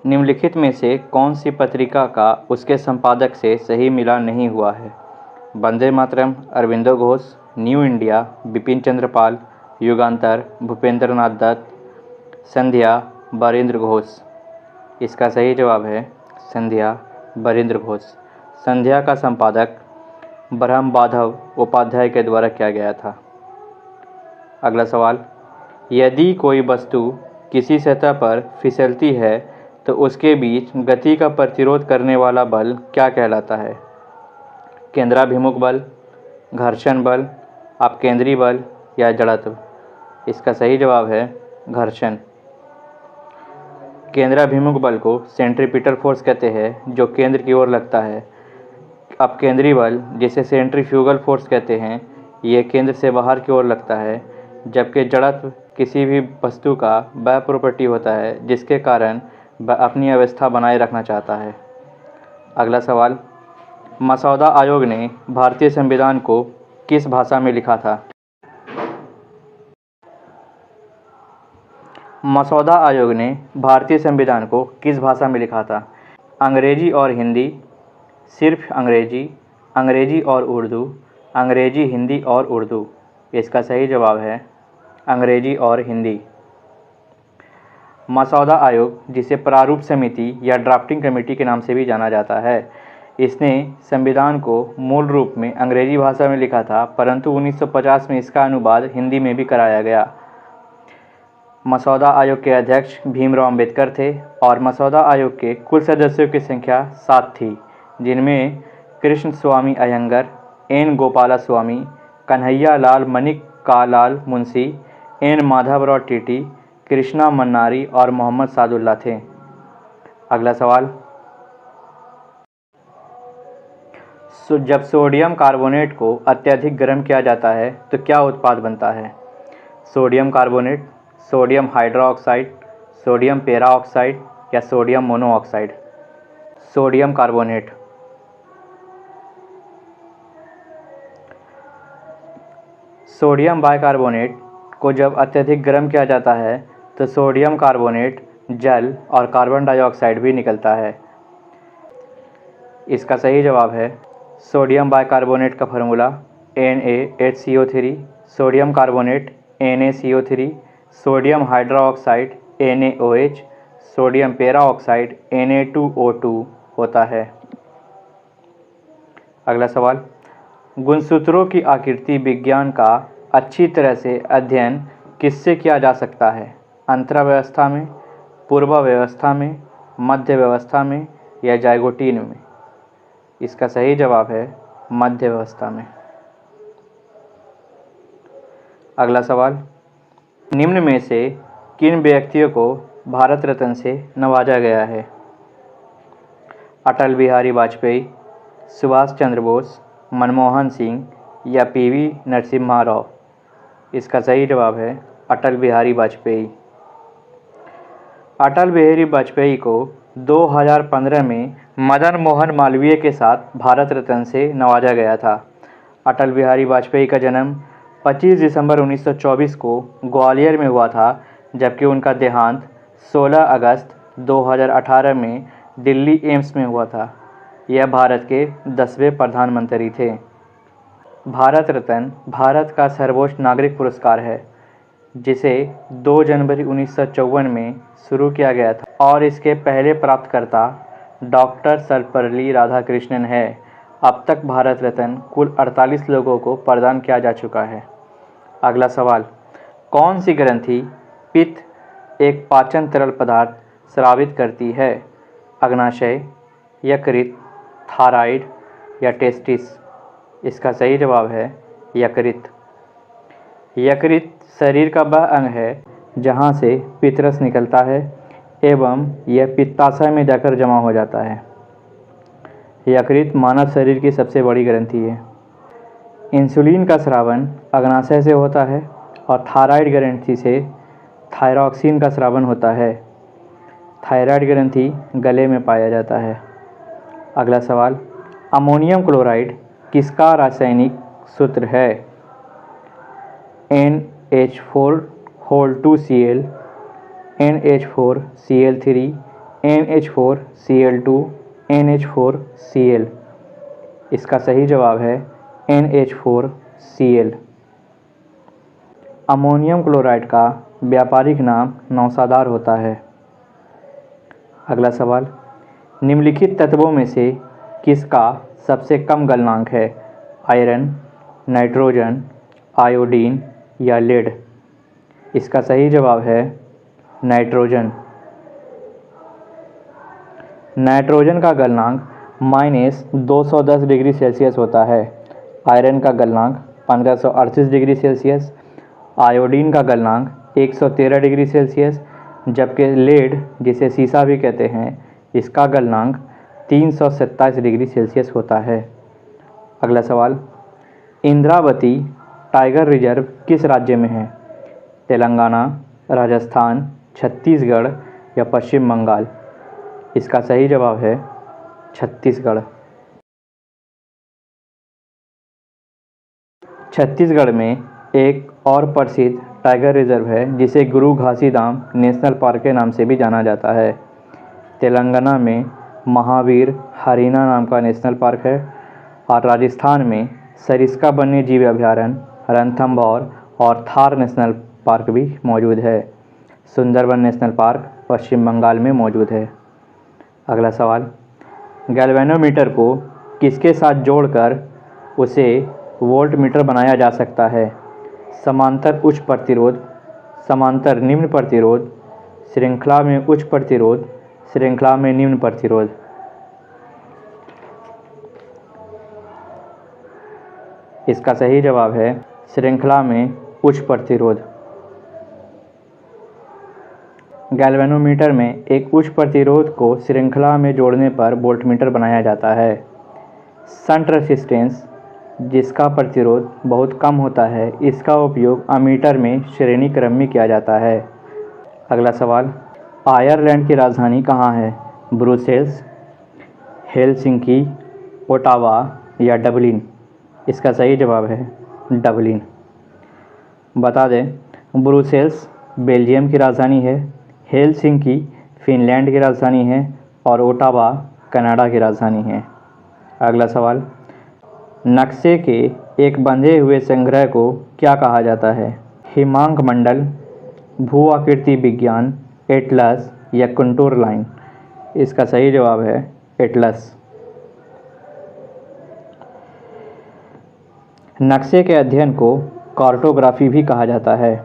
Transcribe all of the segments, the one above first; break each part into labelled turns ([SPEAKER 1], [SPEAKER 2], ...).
[SPEAKER 1] निम्नलिखित में से कौन सी पत्रिका का उसके संपादक से सही मिलान नहीं हुआ है? वंदे मातरम अरविंदो घोष, न्यू इंडिया बिपिन चंद्र पाल, युगांतर भूपेंद्र नाथ दत्त, संध्या बरिंद्र घोष। इसका सही जवाब है संध्या बरिंद्र घोष। संध्या का संपादक ब्रह्म माधव उपाध्याय के द्वारा किया गया था। अगला सवाल, यदि कोई वस्तु किसी सतह पर फिसलती है तो उसके बीच गति का प्रतिरोध करने वाला बल क्या कहलाता है? केंद्राभिमुख बल, घर्षण बल, अपकेंद्री बल या जड़त्व? इसका सही जवाब है घर्षण। केंद्राभिमुख बल को सेंट्रीपिटल फोर्स कहते हैं, जो केंद्र की ओर लगता है। अपकेंद्री बल, जिसे सेंट्रीफ्यूगल फोर्स कहते हैं, ये केंद्र से बाहर की ओर लगता है। जबकि जड़त्व किसी भी वस्तु का वह प्रॉपर्टी होता है जिसके कारण वह अपनी अवस्था बनाए रखना चाहता है। अगला सवाल, मसौदा आयोग ने भारतीय संविधान को किस भाषा में लिखा था? मसौदा आयोग ने भारतीय संविधान को किस भाषा में लिखा था? अंग्रेजी और हिंदी, सिर्फ अंग्रेजी, अंग्रेजी और उर्दू, अंग्रेजी हिंदी और उर्दू? इसका सही जवाब है अंग्रेजी और हिंदी। मसौदा आयोग, जिसे प्रारूप समिति या ड्राफ्टिंग कमेटी के नाम से भी जाना जाता है, इसने संविधान को मूल रूप में अंग्रेजी भाषा में लिखा था, परंतु 1950 में इसका अनुवाद हिंदी में भी कराया गया। मसौदा आयोग के अध्यक्ष भीमराव अंबेडकर थे और मसौदा आयोग के कुल सदस्यों की संख्या 7 थी, जिनमें कृष्ण स्वामी अयंगर, एन गोपाला स्वामी, कन्हैया लाल मनिका लाल मुंशी, एन माधवराव टीटी, कृष्णा मन्नारी और मोहम्मद सादुल्ला थे। अगला सवाल, जब सोडियम कार्बोनेट को अत्यधिक गर्म किया जाता है तो क्या उत्पाद बनता है? Sodium carbonate, sodium hydroxide, sodium peroxide या sodium monoxide? Sodium carbonate. Sodium bicarbonate को जब अत्यधिक गर्म किया जाता है तो सोडियम कार्बोनेट, जल और कार्बन डाइऑक्साइड भी निकलता है। इसका सही जवाब है सोडियम बाइकार्बोनेट का formula Na8CO3, sodium carbonate NaCO3, sodium hydroxide NaOH, sodium peroxide Na2O2 होता है। अगला सवाल, गुणसूत्रों की आकृति विज्ञान का अच्छी तरह से अध्ययन किससे किया जा सकता है? अंतरावस्था में, पूर्वावस्था में, मध्य व्यवस्था में या जाइगोटीन में? इसका सही जवाब है मध्य व्यवस्था में। अगला सवाल, निम्न में से किन व्यक्तियों को भारत रत्न से नवाजा गया है? अटल बिहारी वाजपेयी, सुभाष चंद्र बोस, मनमोहन सिंह या पीवी नरसिम्हा राव? इसका सही जवाब है अटल बिहारी वाजपेयी। अटल बिहारी वाजपेयी को 2015 में मदन मोहन मालवीय के साथ भारत रत्न से नवाजा गया था। अटल बिहारी वाजपेयी का जन्म 25 दिसंबर 1924 को ग्वालियर में हुआ था, जबकि उनका देहांत 16 अगस्त 2018 में दिल्ली एम्स में हुआ था। यह भारत के 10वें प्रधानमंत्री थे। भारत रत्न भारत का सर्वोच्च नागरिक पुरस्कार है, जिसे 2 जनवरी 1954 में शुरू किया गया था और इसके पहले प्राप्तकर्ता डॉक्टर सर्वपल्ली राधाकृष्णन है। अब तक भारत रत्न कुल 48 लोगों को प्रदान किया जा चुका है। अगला सवाल, कौन सी ग्रंथि पित्त एक पाचन तरल पदार्थ स्रावित करती है? अग्नाशय, यकृत, थायराइड या टेस्टिस? इसका सही जवाब है यकृत। यकृत शरीर का वह अंग है जहाँ से पित्तरस निकलता है एवं यह पित्ताशय में जाकर जमा हो जाता है। यकृत मानव शरीर की सबसे बड़ी ग्रंथि है। इंसुलिन का स्रावन अग्नाशय से होता है और थायराइड ग्रंथि से थायरॉक्सिन का स्रावन होता है। थायराइड ग्रंथि गले में पाया जाता है। अगला सवाल, अमोनियम क्लोराइड किसका रासायनिक सूत्र है? NH4 2Cl, NH4Cl3, NH4Cl2 NH4Cl। इसका सही जवाब है NH4Cl। अमोनियम क्लोराइड का व्यापारिक नाम नौसादार होता है। अगला सवाल, निम्नलिखित तत्वों में से किसका सबसे कम गलनांक है? आयरन, नाइट्रोजन, आयोडीन या लेड? इसका सही जवाब है नाइट्रोजन। नाइट्रोजन का गलनांक -210 डिग्री सेल्सियस होता है। आयरन का गलनांक 1538 डिग्री सेल्सियस, आयोडीन का गलनांक 113 डिग्री सेल्सियस, जबकि लेड, जिसे सीसा भी कहते हैं, इसका गलनांक 327 डिग्री सेल्सियस होता है। अगला सवाल, इंद्रावती टाइगर रिजर्व किस राज्य में है? तेलंगाना, राजस्थान, छत्तीसगढ़ या पश्चिम बंगाल? इसका सही जवाब है छत्तीसगढ़। छत्तीसगढ़ में एक और प्रसिद्ध टाइगर रिजर्व है जिसे गुरु घासीदाम नेशनल पार्क के नाम से भी जाना जाता है। तेलंगाना में महावीर हरीना नाम का नेशनल पार्क है और राजस्थान में सरिस्का वन्यजीव अभयारण्य, रणथंभौर और थार नेशनल पार्क भी मौजूद है। सुंदरबन नेशनल पार्क पश्चिम बंगाल में मौजूद है। अगला सवाल, गैल्वेनोमीटर को किसके साथ जोड़कर उसे वोल्टमीटर बनाया जा सकता है? समांतर उच्च प्रतिरोध, समांतर निम्न प्रतिरोध, श्रृंखला में उच्च प्रतिरोध, श्रृंखला में निम्न प्रतिरोध? इसका सही जवाब है श्रृंखला में उच्च प्रतिरोध। गैल्वेनोमीटर में एक उच्च प्रतिरोध को श्रृंखला में जोड़ने पर वोल्टमीटर बनाया जाता है। शंट रेसिस्टेंस, जिसका प्रतिरोध बहुत कम होता है, इसका उपयोग अमीटर में श्रेणी क्रम में किया जाता है। अगला सवाल, आयरलैंड की राजधानी कहाँ है? ब्रुसेल्स, हेलसिंकी, ओटावा या डबलिन? इसका सही जवाब है डबलिन। बता दें, ब्रुसेल्स बेल्जियम की राजधानी है, हेलसिंकी फिनलैंड की राजधानी है और ओटावा कनाडा की राजधानी है। अगला सवाल, नक्शे के एक बंधे हुए संग्रह को क्या कहा जाता है? हिमांक मंडल, भू आकृति विज्ञान, एटलस या कंटूर लाइन? इसका सही जवाब है एटलस। नक्शे के अध्ययन को कार्टोग्राफी भी कहा जाता है।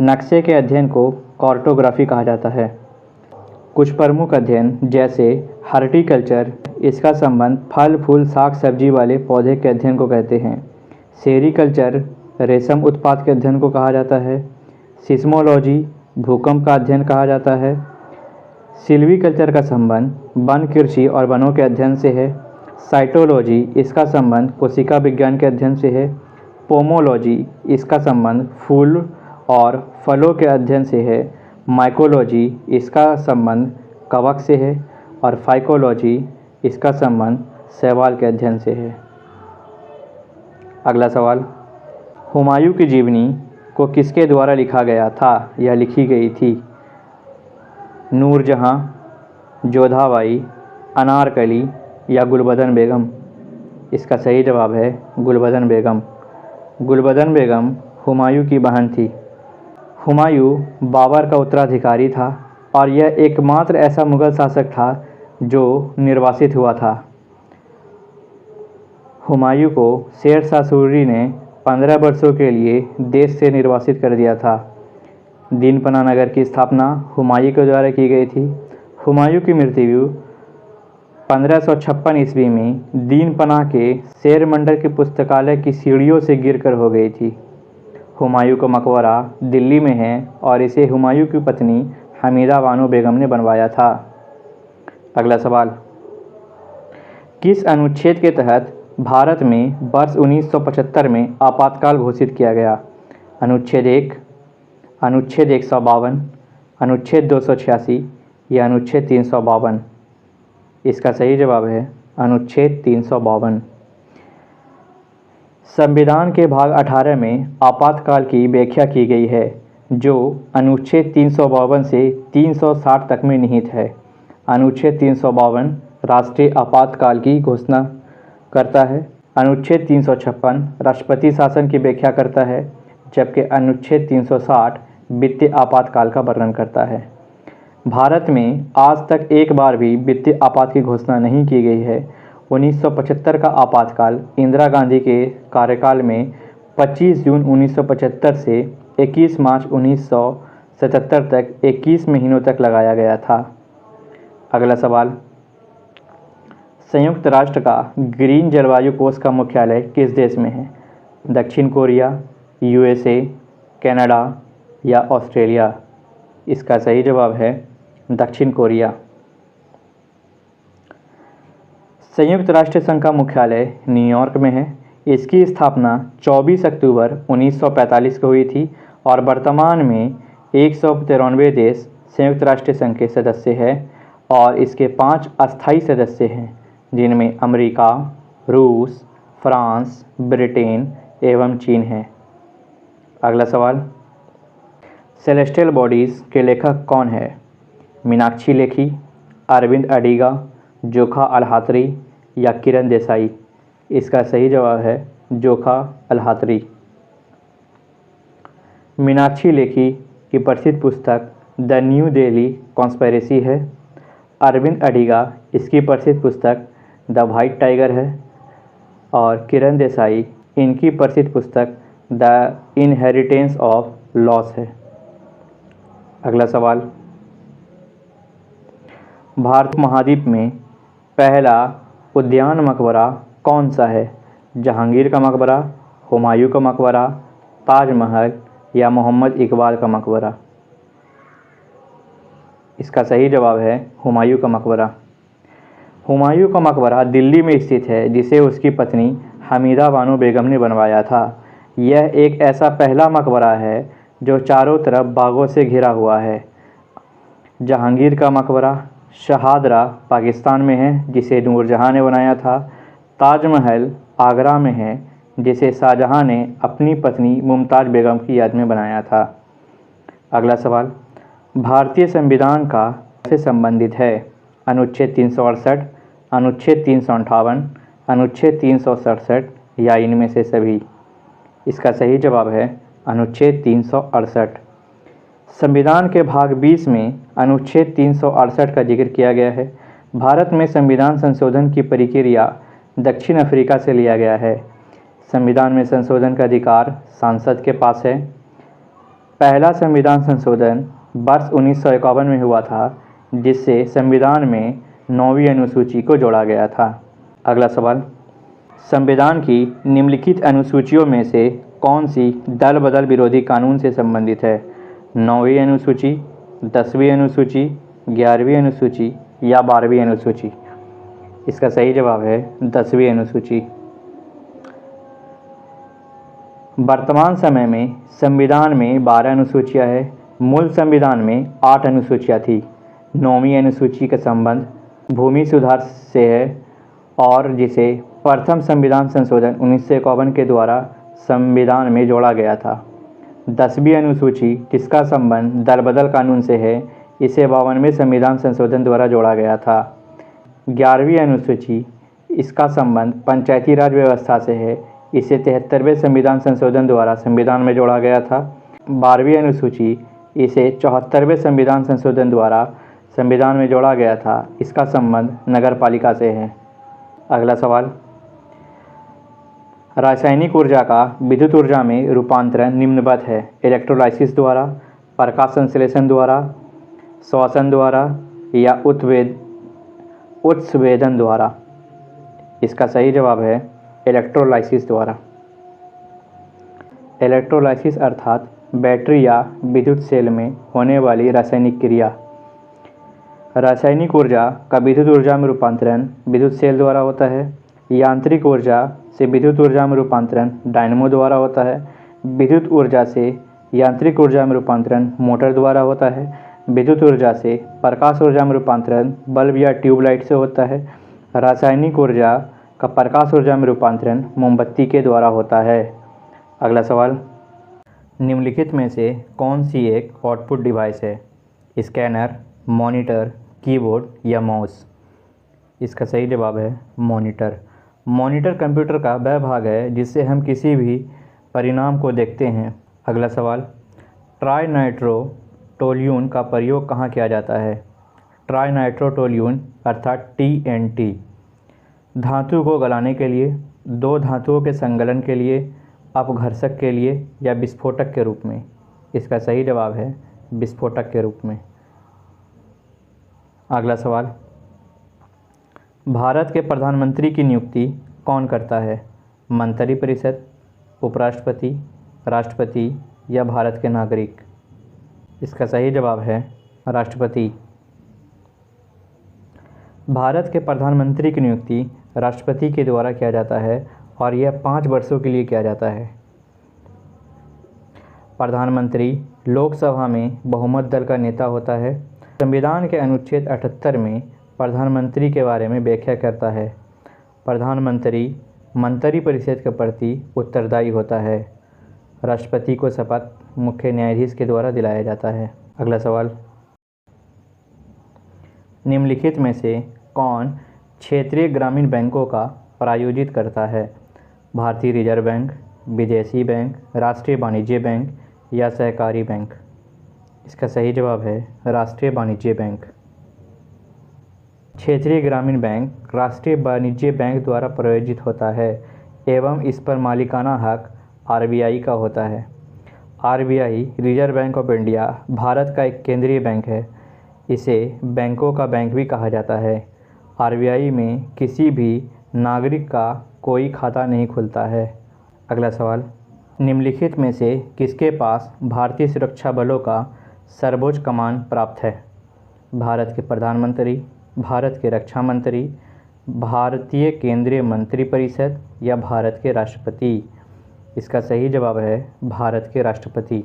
[SPEAKER 1] नक्शे के अध्ययन को कार्टोग्राफी कहा जाता है। कुछ प्रमुख अध्ययन जैसे हार्टिकल्चर, इसका संबंध फल फूल साग सब्जी वाले पौधे के अध्ययन को कहते हैं। सेरीकल्चर, रेशम उत्पाद के अध्ययन को कहा जाता है। सिस्मोलॉजी, भूकंप का अध्ययन कहा जाता है। सिल्वीकल्चर का संबंध वन कृषि और वनों के अध्ययन से है। साइटोलॉजी, इसका संबंध कोशिका विज्ञान के अध्ययन से है। पोमोलॉजी, इसका संबंध फूल और फलों के अध्ययन से है। माइकोलॉजी, इसका संबंध कवक से है और फाइकोलॉजी, इसका संबंध शैवाल के अध्ययन से है। अगला सवाल, हुमायूं की जीवनी को किसके द्वारा लिखा गया था या लिखी गई थी? नूरजहां, जोधाबाई, अनारकली या गुलबदन बेगम? इसका सही जवाब है गुलबदन बेगम। गुलबदन बेगम हुमायूं की बहन थी। हुमायूं बाबर का उत्तराधिकारी था और यह एकमात्र ऐसा मुगल शासक था जो निर्वासित हुआ था। हुमायूं को शेर शाह सूरी ने 15 वर्षों के लिए देश से निर्वासित कर दिया था। दीनपना नगर की स्थापना हुमायूं के द्वारा की गई थी। हुमायूं की मृत्यु 1556 ईस्वी में दीनपना के शेर मंडल के पुस्तकालय की सीढ़ियों से गिरकर हो गई थी। हुमायूं का मकबरा दिल्ली में है और इसे हुमायूं की पत्नी हमीदा बानो बेगम ने बनवाया था। अगला सवाल, किस अनुच्छेद के तहत भारत में वर्ष 1975 में आपातकाल घोषित किया गया? अनुच्छेद 1, अनुच्छेद 152, अनुच्छेद 286 या अनुच्छेद 352? इसका सही जवाब है अनुच्छेद 352। संविधान के भाग 18 में आपातकाल की व्याख्या की गई है, जो अनुच्छेद 352 से 360 तक में निहित है। अनुच्छेद 352 राष्ट्रीय आपातकाल की घोषणा करता है। अनुच्छेद 356 राष्ट्रपति शासन की व्याख्या करता है, जबकि अनुच्छेद 360 वित्तीय आपातकाल का वर्णन करता है। भारत में आज तक एक बार भी वित्तीय आपात की घोषणा नहीं की गई है। 1975 का आपातकाल इंदिरा गांधी के कार्यकाल में 25 जून 1975 से 21 मार्च 1977 तक 21 महीनों तक लगाया गया था। अगला सवाल, संयुक्त राष्ट्र का ग्रीन जलवायु कोष का मुख्यालय किस देश में है? दक्षिण कोरिया, यूएसए, कनाडा या ऑस्ट्रेलिया? इसका सही जवाब है दक्षिण कोरिया। संयुक्त राष्ट्र संघ का मुख्यालय न्यूयॉर्क में है। इसकी स्थापना 24 अक्टूबर 1945 को हुई थी और वर्तमान में 193 देश संयुक्त राष्ट्र संघ के सदस्य हैं और इसके 5 अस्थायी सदस्य हैं, जिनमें अमेरिका, रूस, फ्रांस, ब्रिटेन एवं चीन है। अगला सवाल, सेलेस्टियल बॉडीज़ के लेखक कौन है? मीनाक्षी लेखी, अरविंद अडिगा, जोखा अल्हात्री या किरण देसाई? इसका सही जवाब है जोखा अल्हात्री। मीनाक्षी लेखी की प्रसिद्ध पुस्तक द न्यू दिल्ली कॉन्स्पिरेसी है। अरविंद अडिगा इसकी प्रसिद्ध पुस्तक द वाइट टाइगर है और किरण देसाई इनकी प्रसिद्ध पुस्तक द इनहेरिटेंस ऑफ लॉस है। अगला सवाल, भारत महाद्वीप में पहला उद्यान मकबरा कौन सा है? जहांगीर का मकबरा, हुमायूं का मकबरा, ताजमहल या मोहम्मद इकबाल का मकबरा? इसका सही जवाब है हुमायूं का मकबरा। हुमायूं का मकबरा दिल्ली में स्थित है, जिसे उसकी पत्नी हमीदा बानो बेगम ने बनवाया था। यह एक ऐसा पहला मकबरा है जो चारों तरफ बागों से घिरा हुआ है। जहांगीर का मकबरा शहादरा पाकिस्तान में है, जिसे नूरजहां ने बनाया था। ताजमहल आगरा में है, जिसे शाहजहां ने अपनी पत्नी मुमताज़ बेगम की याद में बनाया था। अगला सवाल, भारतीय संविधान का से संबंधित है? अनुच्छेद 368, अनुच्छेद 358, अनुच्छेद 367 या इनमें से सभी? इसका सही जवाब है अनुच्छेद 368। संविधान के भाग 20 में अनुच्छेद 368 का जिक्र किया गया है। भारत में संविधान संशोधन की प्रक्रिया दक्षिण अफ्रीका से लिया गया है। संविधान में संशोधन का अधिकार संसद के पास है। पहला संविधान संशोधन वर्ष 1951 में हुआ था, जिससे संविधान में 9वीं अनुसूची को जोड़ा गया था। अगला सवाल, संविधान की निम्नलिखित अनुसूचियों में से कौन सी दल बदल विरोधी कानून से संबंधित है? 9वीं अनुसूची, 10वीं अनुसूची, 11वीं अनुसूची या 12वीं अनुसूची? इसका सही जवाब है 10वीं अनुसूची। वर्तमान समय में संविधान में 12 अनुसूचियां हैं। मूल संविधान में 8 अनुसूचियां थी। 9वीं अनुसूची का संबंध भूमि सुधार से है और जिसे प्रथम संविधान संशोधन 1951 के द्वारा संविधान में जोड़ा गया था। 10वीं अनुसूची, जिसका संबंध दल बदल कानून से है, इसे 52वें संविधान संशोधन द्वारा जोड़ा गया था। 11वीं अनुसूची, इसका संबंध पंचायती राज व्यवस्था से है, इसे 73वें संविधान संशोधन द्वारा संविधान में जोड़ा गया था। 12वीं अनुसूची, इसे 74वें संविधान संशोधन द्वारा संविधान में जोड़ा गया था, इसका संबंध नगर पालिका से है। अगला सवाल, रासायनिक ऊर्जा का विद्युत ऊर्जा में रूपांतरण निम्नवत है? इलेक्ट्रोलाइसिस द्वारा, प्रकाश संश्लेषण द्वारा, श्वसन द्वारा या उत्सवेदन द्वारा? इसका सही जवाब है इलेक्ट्रोलाइसिस द्वारा। इलेक्ट्रोलाइसिस अर्थात बैटरी या विद्युत सेल में होने वाली रासायनिक क्रिया। रासायनिक ऊर्जा का विद्युत ऊर्जा में रूपांतरण विद्युत सेल द्वारा होता है। यांत्रिक ऊर्जा से विद्युत ऊर्जा में रूपांतरण डायनेमो द्वारा होता है। विद्युत ऊर्जा से यांत्रिक ऊर्जा में रूपांतरण मोटर द्वारा होता है। विद्युत ऊर्जा से प्रकाश ऊर्जा में रूपांतरण बल्ब या ट्यूबलाइट से होता है। रासायनिक ऊर्जा का प्रकाश ऊर्जा में रूपांतरण मोमबत्ती के द्वारा होता है। अगला सवाल, निम्नलिखित में से कौन सी एक आउटपुट डिवाइस है? स्कैनर, मॉनिटर, कीबोर्ड या माउस? इसका सही जवाब है मॉनिटर। मॉनिटर कंप्यूटर का वह भाग है जिससे हम किसी भी परिणाम को देखते हैं। अगला सवाल, ट्राइनाइट्रोटोल्यून का प्रयोग कहाँ किया जाता है? ट्राइनाइट्रोटोल्यून अर्थात TNT धातु को गलाने के लिए, दो धातुओं के संगलन के लिए, अपघर्षक के लिए या विस्फोटक के रूप में? इसका सही जवाब है विस्फोटक के रूप में। अगला सवाल, भारत के प्रधानमंत्री की नियुक्ति कौन करता है? मंत्रिपरिषद, उपराष्ट्रपति, राष्ट्रपति या भारत के नागरिक? इसका सही जवाब है राष्ट्रपति। भारत के प्रधानमंत्री की नियुक्ति राष्ट्रपति के द्वारा किया जाता है और यह 5 वर्षों के लिए किया जाता है। प्रधानमंत्री लोकसभा में बहुमत दल का नेता होता है। संविधान के अनुच्छेद 78 में प्रधानमंत्री के बारे में व्याख्या करता है। प्रधानमंत्री मंत्रिपरिषद के प्रति उत्तरदायी होता है। राष्ट्रपति को शपथ मुख्य न्यायाधीश के द्वारा दिलाया जाता है। अगला सवाल, निम्नलिखित में से कौन क्षेत्रीय ग्रामीण बैंकों का प्रायोजित करता है? भारतीय रिजर्व बैंक, विदेशी बैंक, राष्ट्रीय वाणिज्य बैंक या सहकारी बैंक? इसका सही जवाब है राष्ट्रीय वाणिज्य बैंक। क्षेत्रीय ग्रामीण बैंक राष्ट्रीय वाणिज्य बैंक द्वारा प्रायोजित होता है एवं इस पर मालिकाना हक RBI का होता है। RBI reserve bank of India Bharat का एक केंद्रीय बैंक है। इसे बैंकों का बैंक भी कहा जाता है। RBI में किसी भी नागरिक का कोई खाता नहीं खुलता है। अगला सवाल, निम्नलिखित में से किसके पास भारतीय सुरक्षा बलों का सर्वोच्च कमान प्राप्त है? भारत के प्रधानमंत्री, भारत के रक्षा मंत्री, भारतीय केंद्रीय मंत्रिपरिषद या भारत के राष्ट्रपति? इसका सही जवाब है भारत के राष्ट्रपति।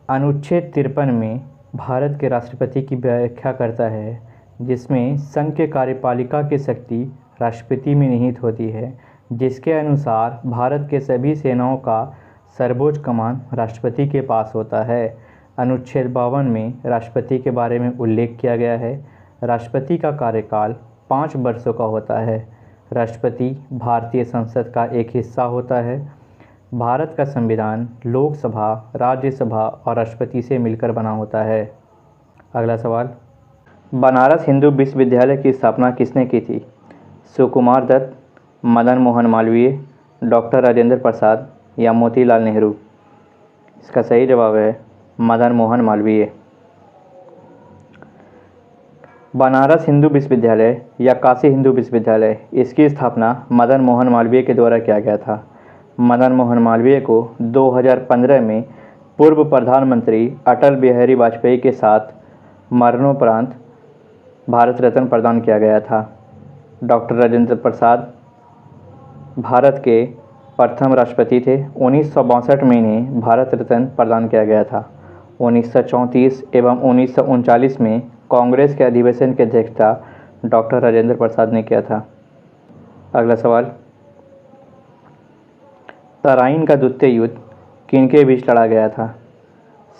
[SPEAKER 1] अनुच्छेद 53 में भारत के राष्ट्रपति की व्याख्या करता है, जिसमें संघ के कार्यपालिका की शक्ति राष्ट्रपति में निहित होती है, जिसके अनुसार भारत के सभी सेनाओं का सर्वोच्च कमान राष्ट्रपति के पास होता है। अनुच्छेद 52 में राष्ट्रपति के बारे में उल्लेख किया गया है। राष्ट्रपति का कार्यकाल 5 वर्षों का होता है। राष्ट्रपति भारतीय संसद का एक हिस्सा होता है। भारत का संविधान लोकसभा, राज्यसभा और राष्ट्रपति से मिलकर बना होता है। अगला सवाल, बनारस हिंदू विश्वविद्यालय की स्थापना किसने की थी? सुकुमार दत्त, मदन मोहन मालवीय, डॉक्टर राजेंद्र प्रसाद या मोतीलाल नेहरू? इसका सही जवाब है मदन मोहन मालवीय। बनारस हिंदू विश्वविद्यालय या काशी हिंदू विश्वविद्यालय, इसकी स्थापना मदन मोहन मालवीय के द्वारा किया गया था। मदन मोहन मालवीय को 2015 में पूर्व प्रधानमंत्री अटल बिहारी वाजपेयी के साथ मरणोपरांत भारत रत्न प्रदान किया गया था। डॉक्टर राजेंद्र प्रसाद भारत के प्रथम राष्ट्रपति थे। 1962 में इन्हें भारत रत्न प्रदान किया गया था। 1934 एवं 1939 में कांग्रेस के अधिवेशन की अध्यक्षता डॉक्टर राजेंद्र प्रसाद ने किया था। अगला सवाल, तराइन का द्वितीय युद्ध किनके बीच लड़ा गया था?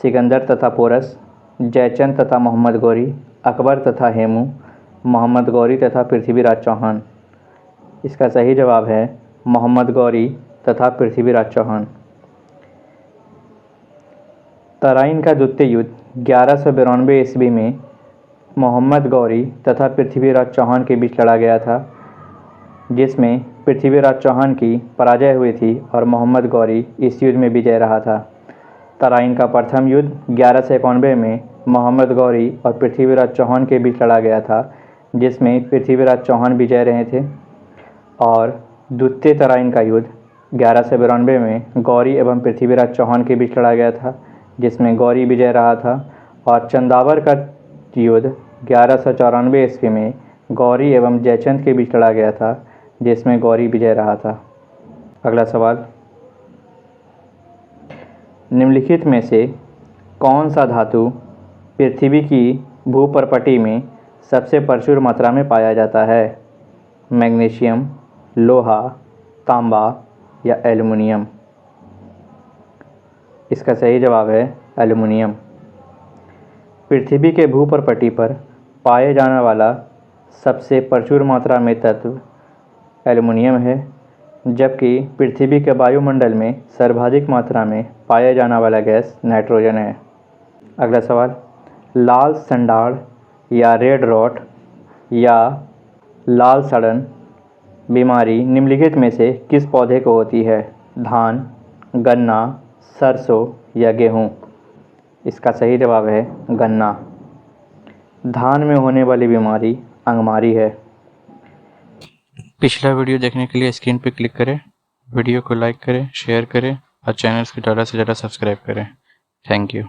[SPEAKER 1] सिकंदर तथा पोरस, जयचंद तथा मोहम्मद गौरी, अकबर तथा हेमू, मोहम्मद गौरी तथा पृथ्वीराज चौहान? इसका सही जवाब है मोहम्मद गौरी तथा पृथ्वीराज चौहान। तराइन का द्वितीय युद्ध 1192 ईस्वी में मोहम्मद गौरी तथा पृथ्वीराज चौहान के बीच लड़ा गया था, जिसमें पृथ्वीराज चौहान की पराजय हुई थी और मोहम्मद गौरी इस युद्ध में विजय रहा था। तराइन का प्रथम युद्ध 1191 में मोहम्मद गौरी और पृथ्वीराज चौहान के बीच लड़ा गया था, जिसमें पृथ्वीराज चौहान विजय रहे थे। और द्वितीय तराइन का युद्ध 1192 में गौरी एवं पृथ्वीराज चौहान के बीच लड़ा गया था, जिसमें गौरी विजय रहा था। और चंदावर का युद्ध 1194 ईस्वी में गौरी एवं जयचंद के बीच लड़ा गया था, जिसमें गौरी विजय रहा था। अगला सवाल, निम्नलिखित में से कौन सा धातु पृथ्वी की भूपर्पटी में सबसे प्रचुर मात्रा में पाया जाता है? मैग्नीशियम, लोहा, तांबा या एल्युमिनियम? इसका सही जवाब है एल्युमिनियम। पृथ्वी के भूपर्पटी पर पाए जाने वाला सबसे प्रचुर मात्रा में तत्व एल्युमिनियम है, जबकि पृथ्वी के वायुमंडल में सर्वाधिक मात्रा में पाया जाने वाला गैस नाइट्रोजन है। अगला सवाल, लाल संडाड़ या रेड रॉट या लाल सड़न बीमारी निम्नलिखित में से किस पौधे को होती है? धान, गन्ना, सरसों या गेहूँ? इसका सही जवाब है गन्ना। धान में होने वाली बीमारी अंगमारी है। पिछला वीडियो देखने के लिए स्क्रीन पर क्लिक करें, वीडियो को लाइक करें, शेयर करें और चैनल को ज़्यादा से ज़्यादा सब्सक्राइब करें। Thank you.